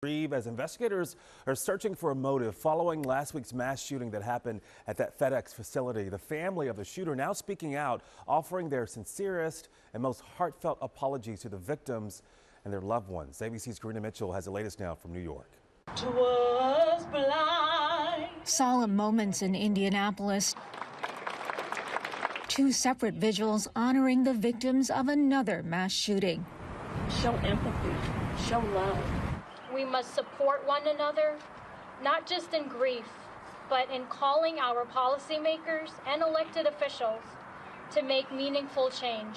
As investigators are searching for a motive following last week's mass shooting that happened at that FedEx facility. The family of the shooter now speaking out, offering their sincerest and most heartfelt apologies to the victims and their loved ones. ABC's Karina Mitchell has the latest now from New York. Solemn moments in Indianapolis. Two separate vigils honoring the victims of another mass shooting. Show empathy, show love. We must support one another, not just in grief, but in calling our policymakers and elected officials to make meaningful change.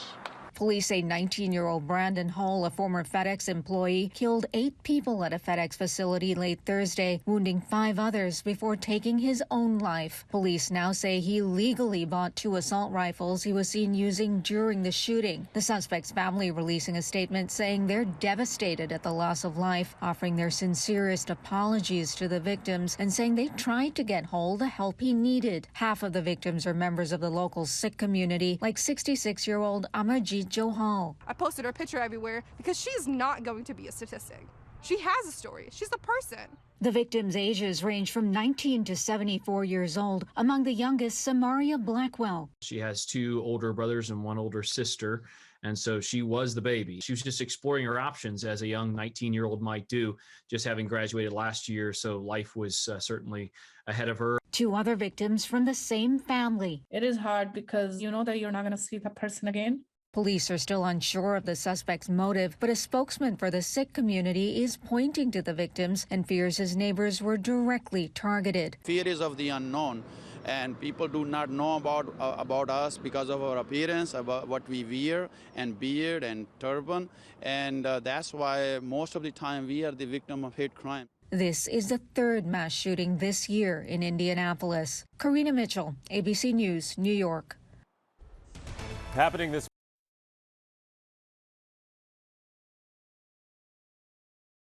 Police say 19-year-old Brandon Hull, a former FedEx employee, killed 8 people at a FedEx facility late Thursday, wounding 5 others before taking his own life. Police now say he legally bought 2 assault rifles he was seen using during the shooting. The suspect's family releasing a statement saying they're devastated at the loss of life, offering their sincerest apologies to the victims and saying they tried to get Hull the help he needed. Half of the victims are members of the local Sikh community, like 66-year-old Amarjeet Johal. I posted her picture everywhere because she's not going to be a statistic. She has a story. She's a person. The victims' ages range from 19 to 74 years old. Among the youngest, Samaria Blackwell. She has 2 older brothers and 1 older sister, and so she was the baby. She was just exploring her options as a young 19-year-old might do, just having graduated last year, so life was certainly ahead of her. 2 other victims from the same family. It is hard because you know that you're not going to see that person again. Police are still unsure of the suspect's motive, but a spokesman for the Sikh community is pointing to the victims and fears his neighbors were directly targeted. Fear is of the unknown, and people do not know about us because of our appearance, about what we wear, and beard and turban, and that's why most of the time we are the victim of hate crime. This is the 3rd mass shooting this year in Indianapolis. Karina Mitchell, ABC News, New York. Happening this